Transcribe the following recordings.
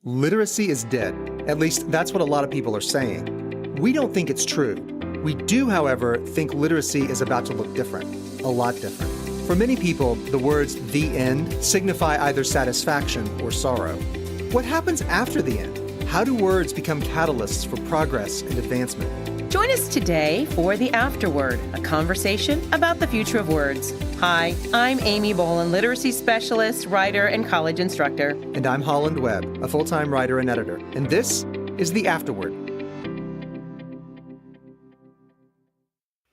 Literacy is dead. At least that's what a lot of people are saying. We don't think it's true. We do, however, think literacy is about to look different, a lot different. For many people, the words "the end" signify either satisfaction or sorrow. What happens after the end? How do words become catalysts for progress and advancement? Join us today for the Afterword, a conversation about the future of words. Hi, I'm Amy Boland, literacy specialist, writer, and college instructor. And I'm Holland Webb, a full-time writer and editor. And this is the Afterword.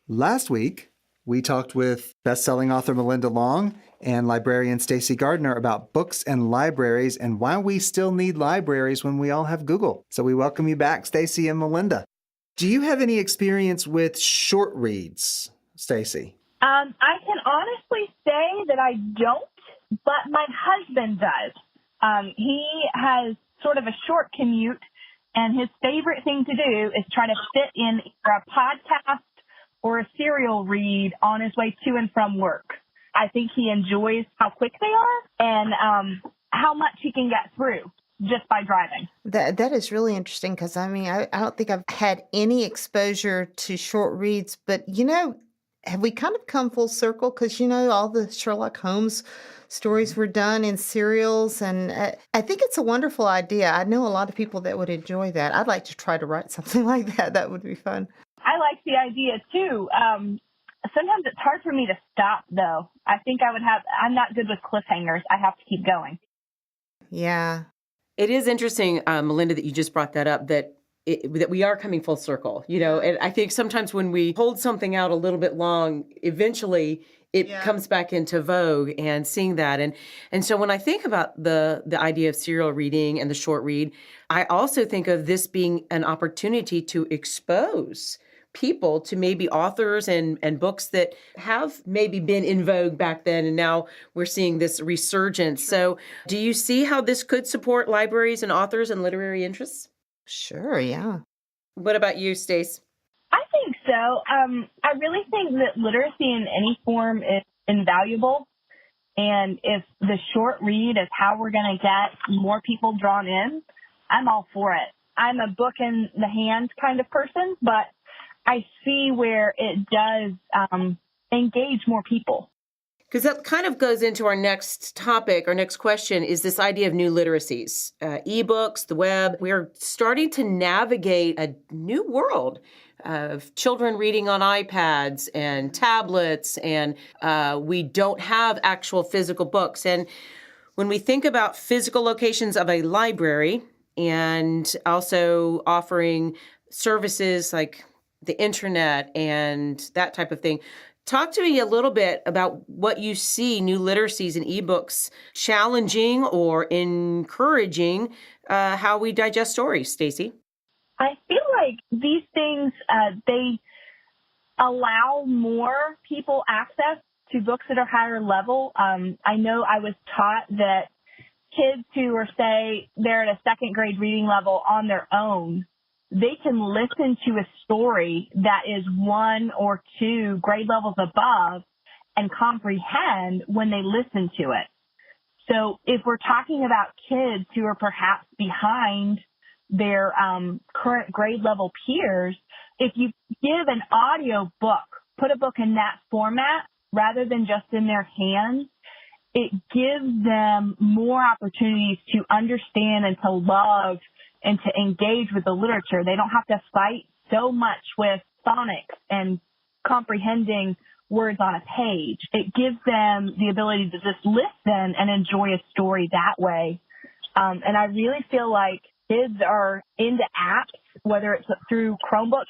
Last week, we talked with bestselling author Melinda Long and librarian Stacie Gardner about books and libraries and why we still need libraries when we all have Google. So we welcome you back, Stacie and Melinda. Do you have any experience with short reads, Stacie? I can honestly say that I don't, but my husband does. He has sort of a short commute, and his favorite thing to do is try to fit in either a podcast or a serial read on his way to and from work. I think he enjoys how quick they are and how much he can get through just by driving. That is really interesting because, I don't think I've had any exposure to short reads, but, have we kind of come full circle? Because, all the Sherlock Holmes stories were done in serials, and I think it's a wonderful idea. I know a lot of people that would enjoy that. I'd like to try to write something like that. That would be fun. I like the idea, too. Sometimes it's hard for me to stop, though. I think I'm not good with cliffhangers. I have to keep going. Yeah. It is interesting, Melinda, that you just brought that up, that we are coming full circle, and I think sometimes when we hold something out a little bit long, eventually it comes back into vogue, and seeing that. And so when I think about the idea of serial reading and the short read, I also think of this being an opportunity to expose people to maybe authors and books that have maybe been in vogue back then, and now we're seeing this resurgence. So do you see how this could support libraries and authors and literary interests? Sure, yeah. What about you, Stace? I think so. I really think that literacy in any form is invaluable. And if the short read is how we're going to get more people drawn in, I'm all for it. I'm a book in the hand kind of person, but I see where it does engage more people. Because that kind of goes into our next topic. Our next question is this idea of new literacies, ebooks, the web. We are starting to navigate a new world of children reading on iPads and tablets, and we don't have actual physical books. And when we think about physical locations of a library and also offering services like the internet and that type of thing, talk to me a little bit about what you see new literacies and ebooks challenging or encouraging how we digest stories, Stacie. I feel like these things, they allow more people access to books that are higher level. I know I was taught that kids who are, say, they're at a second grade reading level on their own, they can listen to a story that is 1 or 2 grade levels above and comprehend when they listen to it. So if we're talking about kids who are perhaps behind their current grade level peers, if you give an audio book, put a book in that format rather than just in their hands, it gives them more opportunities to understand and to love and to engage with the literature. They don't have to fight so much with phonics and comprehending words on a page. It gives them the ability to just listen and enjoy a story that way. And I really feel like kids are into apps, whether it's through Chromebooks.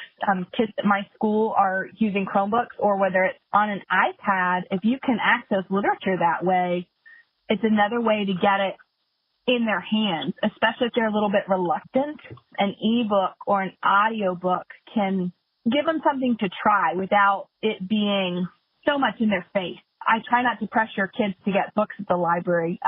Kids at my school are using Chromebooks, or whether it's on an iPad. If you can access literature that way, it's another way to get it in their hands, especially if they're a little bit reluctant. An ebook or an audio book can give them something to try without it being so much in their face. I try not to pressure kids to get books at the library,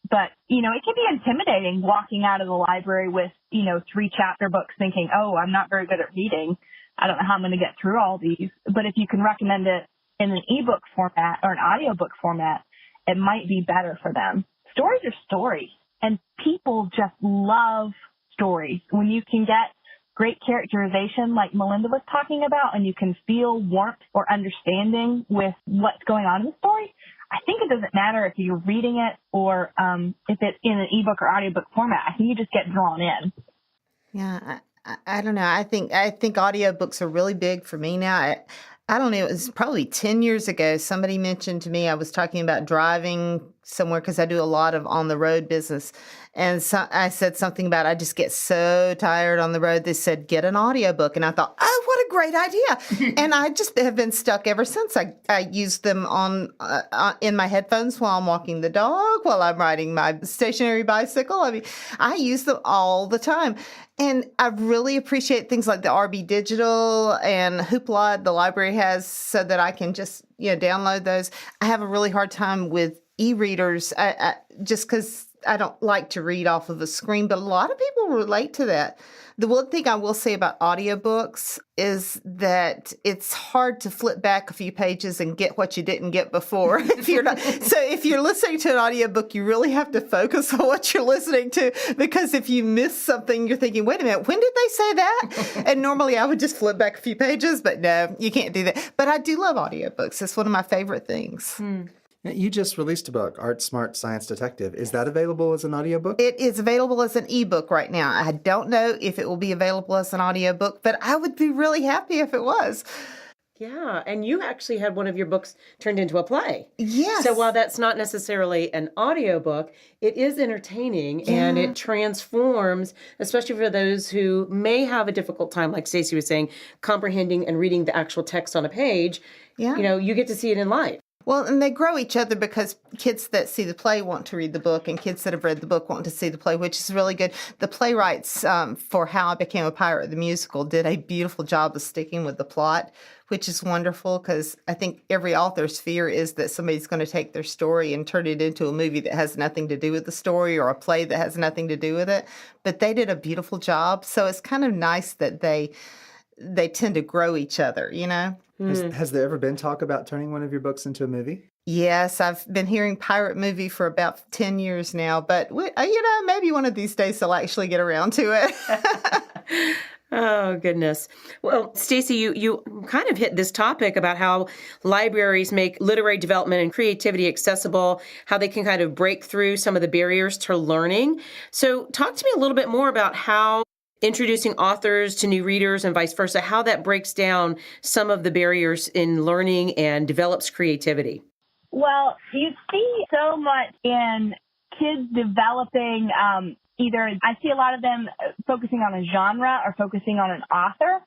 but, it can be intimidating walking out of the library with, 3 chapter books thinking, oh, I'm not very good at reading. I don't know how I'm going to get through all these. But if you can recommend it in an ebook format or an audiobook format, it might be better for them. Stories are stories. And people just love stories. When you can get great characterization like Melinda was talking about, and you can feel warmth or understanding with what's going on in the story, I think it doesn't matter if you're reading it or if it's in an ebook or audiobook format. I think you just get drawn in. Yeah, I don't know. I think audiobooks are really big for me now. I don't know. It was probably 10 years ago. Somebody mentioned to me, I was talking about driving somewhere because I do a lot of on the road business. And so I said something about, I just get so tired on the road. They said, get an audiobook. And I thought, oh, what a great idea. And I just have been stuck ever since. I use them in my headphones while I'm walking the dog, while I'm riding my stationary bicycle. I mean, I use them all the time. And I really appreciate things like the RB Digital and Hoopla the library has, so that I can just, download those. I have a really hard time with e-readers just because I don't like to read off of a screen, but a lot of people relate to that. The one thing I will say about audiobooks is that it's hard to flip back a few pages and get what you didn't get before. If you're listening to an audiobook, you really have to focus on what you're listening to, because if you miss something, you're thinking, wait a minute, when did they say that? And normally I would just flip back a few pages, but no, you can't do that. But I do love audiobooks. It's one of my favorite things. You just released a book, Art Smart Science Detective. Is that available as an audiobook? It is available as an ebook right now. I don't know if it will be available as an audiobook, but I would be really happy if it was. Yeah, and you actually had one of your books turned into a play. Yes. So while that's not necessarily an audiobook, it is entertaining and it transforms, especially for those who may have a difficult time, like Stacie was saying, comprehending and reading the actual text on a page. Yeah. You get to see it in life. Well, and they grow each other, because kids that see the play want to read the book, and kids that have read the book want to see the play, which is really good. The playwrights for How I Became a Pirate, the musical, did a beautiful job of sticking with the plot, which is wonderful, because I think every author's fear is that somebody's going to take their story and turn it into a movie that has nothing to do with the story, or a play that has nothing to do with it. But they did a beautiful job. So it's kind of nice that they tend to grow each other, Has there ever been talk about turning one of your books into a movie? Yes, I've been hearing pirate movie for about 10 years now, but maybe one of these days they'll actually get around to it. Oh, goodness. Well, Stacie, you kind of hit this topic about how libraries make literary development and creativity accessible, how they can kind of break through some of the barriers to learning. So talk to me a little bit more about how introducing authors to new readers and vice versa, how that breaks down some of the barriers in learning and develops creativity. Well, you see so much in kids developing I see a lot of them focusing on a genre or focusing on an author.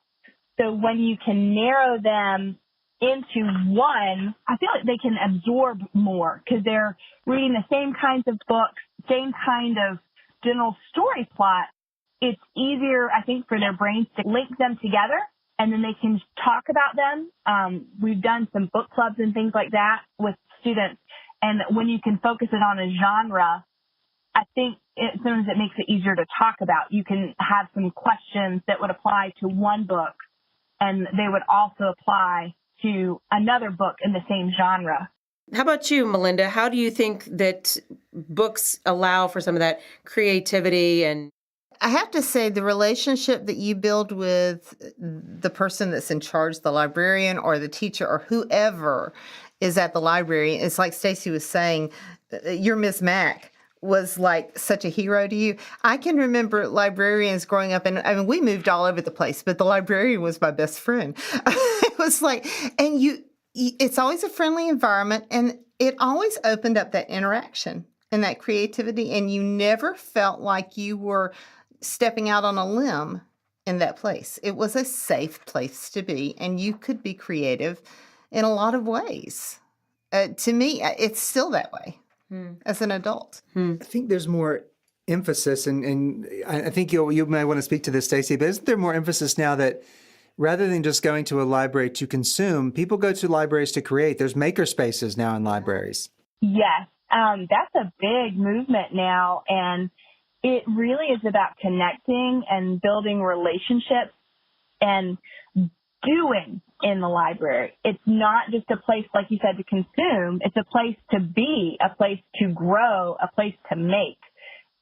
So when you can narrow them into one, I feel like they can absorb more, because they're reading the same kinds of books, same kind of general story plot. It's easier, I think, for their brains to link them together, and then they can talk about them. We've done some book clubs and things like that with students. And when you can focus it on a genre, I think sometimes it makes it easier to talk about. You can have some questions that would apply to one book, and they would also apply to another book in the same genre. How about you, Melinda? How do you think that books allow for some of that creativity? And I have to say, the relationship that you build with the person that's in charge, the librarian or the teacher or whoever is at the library, it's like Stacie was saying, your Miss Mac was like such a hero to you. I can remember librarians growing up, and I mean, we moved all over the place, but the librarian was my best friend. It was like, and it's always a friendly environment, and it always opened up that interaction and that creativity, and you never felt like you were stepping out on a limb in that place. It was a safe place to be, and you could be creative in a lot of ways. To me, it's still that way as an adult. I think there's more emphasis, and I think you might want to speak to this, Stacie, but isn't there more emphasis now that rather than just going to a library to consume, people go to libraries to create? There's maker spaces now in libraries. Yes, that's a big movement now, and it really is about connecting and building relationships and doing in the library. It's not just a place, like you said, to consume. It's a place to be, a place to grow, a place to make.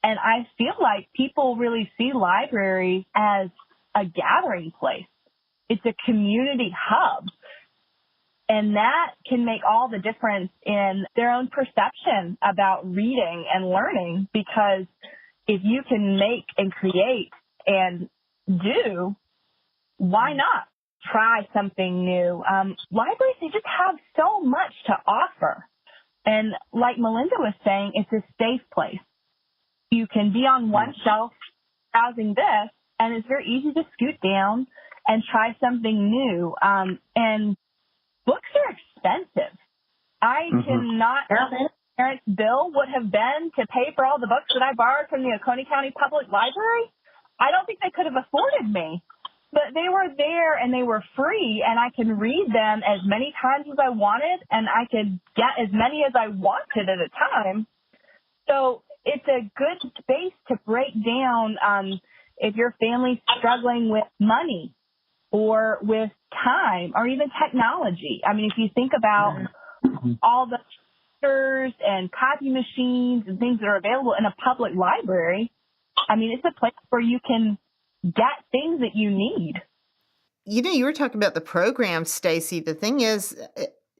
And I feel like people really see libraries as a gathering place. It's a community hub. And that can make all the difference in their own perception about reading and learning, because if you can make and create and do, why not try something new? Libraries, they just have so much to offer. And like Melinda was saying, it's a safe place. You can be on one shelf browsing this, and it's very easy to scoot down and try something new. And books are expensive. I cannot imagine what my parents' bill would have been to pay for all the books that I borrowed from the Oconee County Public Library. I don't think they could have afforded me. But they were there and they were free, and I can read them as many times as I wanted, and I could get as many as I wanted at a time. So it's a good space to break down if your family's struggling with money or with time or even technology. I mean, if you think about all the computers and copy machines and things that are available in a public library, I mean, it's a place where you can get things that you need. You know, you were talking about the program, Stacie. The thing is,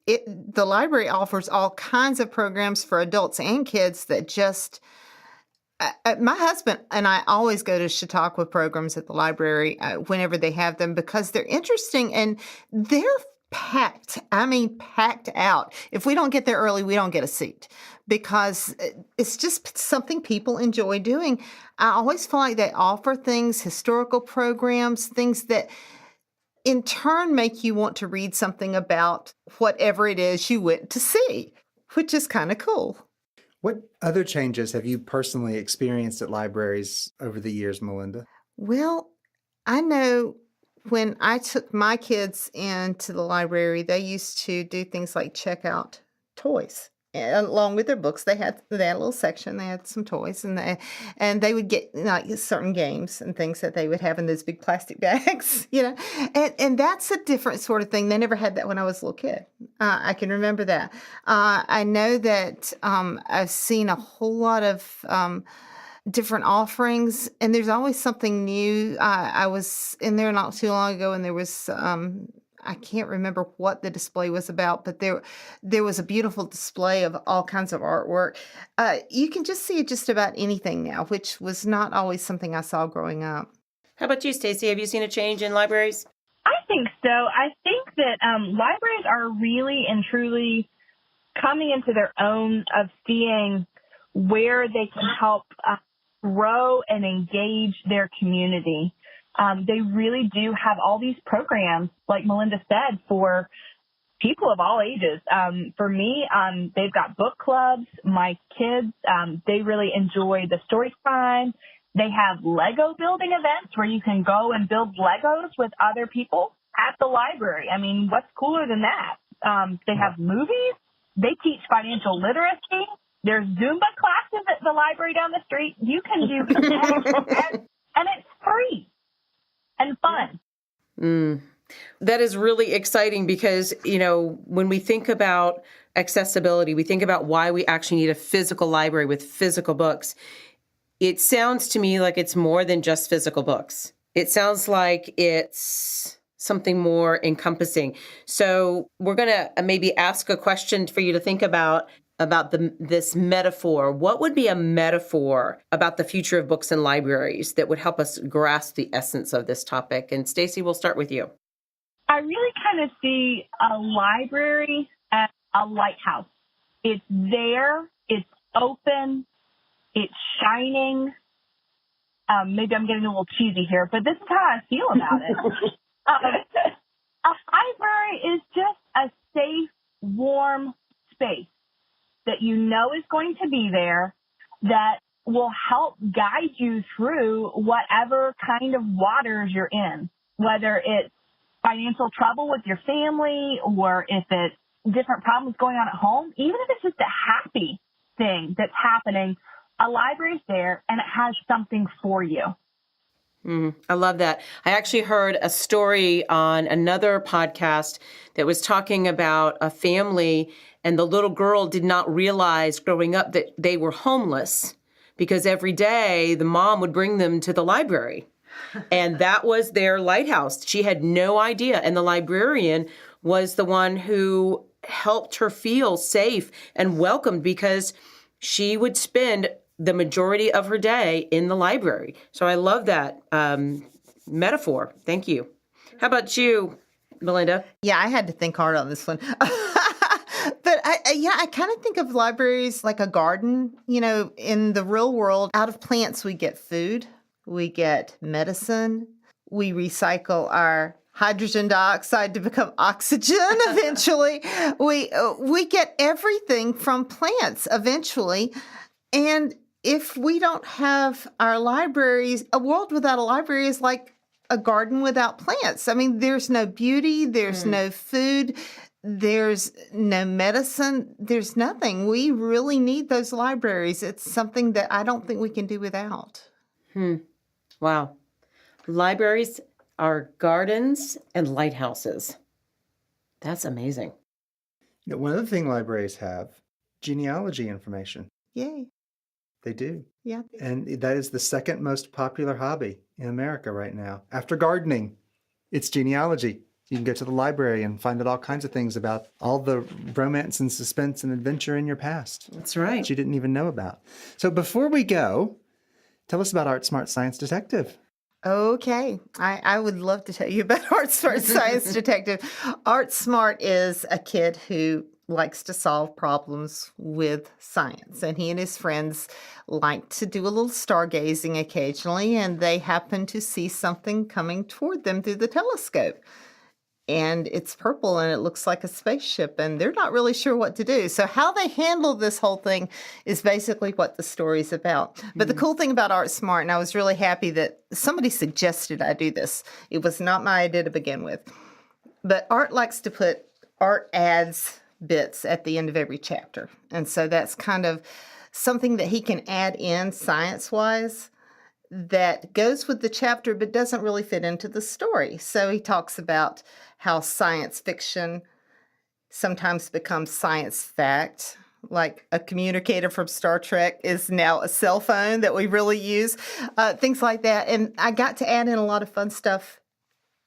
the library offers all kinds of programs for adults and kids that just, my husband and I always go to Chautauqua programs at the library whenever they have them, because they're interesting and they're packed. I mean, packed out. If we don't get there early, we don't get a seat, because it's just something people enjoy doing. I always feel like they offer things, historical programs, things that in turn make you want to read something about whatever it is you went to see, which is kind of cool. What other changes have you personally experienced at libraries over the years, Melinda? Well, I know when I took my kids into the library, they used to do things like check out toys. And along with their books, they had a little section. They had some toys, and they would get like certain games and things that they would have in those big plastic bags, you know. And that's a different sort of thing. They never had that when I was a little kid. I can remember that. I know that I've seen a whole lot of different offerings, and there's always something new. I was in there not too long ago, and there was I can't remember what the display was about, but there was a beautiful display of all kinds of artwork. You can just see just about anything now, which was not always something I saw growing up. How about you, Stacie? Have you seen a change in libraries? I think so. I think that libraries are really and truly coming into their own of seeing where they can help grow and engage their community. They really do have all these programs, like Melinda said, for people of all ages. For me, they've got book clubs. My kids, they really enjoy the story time. They have Lego building events where you can go and build Legos with other people at the library. I mean, what's cooler than that? They have movies. They teach financial literacy. There's Zumba classes at the library down the street. You can do and it's free and fun. That is really exciting because, you know, when we think about accessibility, we think about why we actually need a physical library with physical books. It sounds to me like it's more than just physical books. It sounds like it's something more encompassing. So we're going to maybe ask a question for you to think about this metaphor. What would be a metaphor about the future of books and libraries that would help us grasp the essence of this topic? And Stacie, we'll start with you. I really kind of see a library as a lighthouse. It's there, it's open, it's shining. Maybe I'm getting a little cheesy here, but this is how I feel about it. A library is just a safe, warm space that you know is going to be there, that will help guide you through whatever kind of waters you're in, whether it's financial trouble with your family or if it's different problems going on at home. Even if it's just a happy thing that's happening, a library's there and it has something for you. I love that. I actually heard a story on another podcast that was talking about a family, and the little girl did not realize growing up that they were homeless because every day the mom would bring them to the library. And that was their lighthouse. She had no idea. And the librarian was the one who helped her feel safe and welcomed because she would spend the majority of her day in the library. So I love that metaphor. Thank you. How about you, Melinda? Yeah, I had to think hard on this one. But I kind of think of libraries like a garden. You know, in the real world, out of plants, we get food, we get medicine, we recycle our hydrogen dioxide to become oxygen eventually. We get everything from plants eventually. And if we don't have our libraries, a world without a library is like a garden without plants. I mean, there's no beauty, there's no food, there's no medicine, there's nothing. We really need those libraries. It's something that I don't think we can do without. Wow. Libraries are gardens and lighthouses. That's amazing. You know, one other thing libraries have, genealogy information. Yay. They do. Yeah. And that is the second most popular hobby in America right now. After gardening, it's genealogy. You can go to the library and find out all kinds of things about all the romance and suspense and adventure in your past. That's right. That you didn't even know about. So before we go, tell us about Art Smart Science Detective. Okay. I would love to tell you about Art Smart Science Detective. Art Smart is a kid who likes to solve problems with science. And he and his friends like to do a little stargazing occasionally, and they happen to see something coming toward them through the telescope. And it's purple and it looks like a spaceship, and they're not really sure what to do. So how they handle this whole thing is basically what the story's about. But the cool thing about Art Smart, and I was really happy that somebody suggested I do this. It was not my idea to begin with. But Art likes to put art ads bits at the end of every chapter. And so that's kind of something that he can add in science-wise that goes with the chapter but doesn't really fit into the story. So he talks about how science fiction sometimes becomes science fact, like a communicator from Star Trek is now a cell phone that we really use, things like that. And I got to add in a lot of fun stuff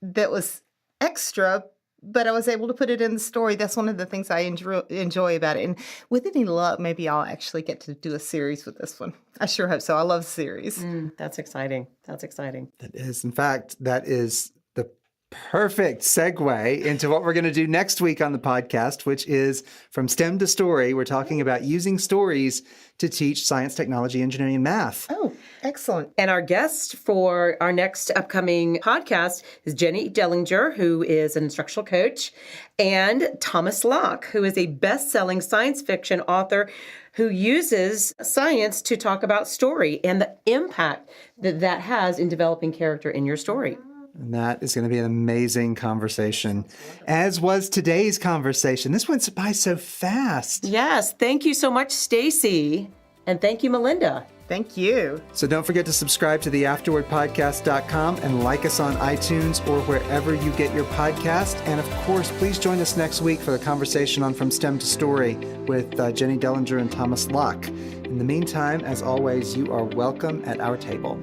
that was extra, but I was able to put it in the story. That's one of the things I enjoy about it. And with any luck, maybe I'll actually get to do a series with this one. I sure hope so. I love series. That's exciting. That's exciting. That is, in fact, that is the perfect segue into what we're going to do next week on the podcast, which is From STEM to Story. We're talking about using stories to teach science, technology, engineering, and math. Oh, excellent. And our guest for our next upcoming podcast is Jenny Dellinger, who is an instructional coach, and Thomas Locke, who is a best-selling science fiction author who uses science to talk about story and the impact that that has in developing character in your story. And that is going to be an amazing conversation, as was today's conversation. This went by so fast. Yes. Thank you so much, Stacie. And thank you, Melinda. Thank you. So don't forget to subscribe to the afterwordpodcast.com and like us on iTunes or wherever you get your podcast. And of course, please join us next week for the conversation on From STEM to Story with Jenny Dellinger and Thomas Locke. In the meantime, as always, you are welcome at our table.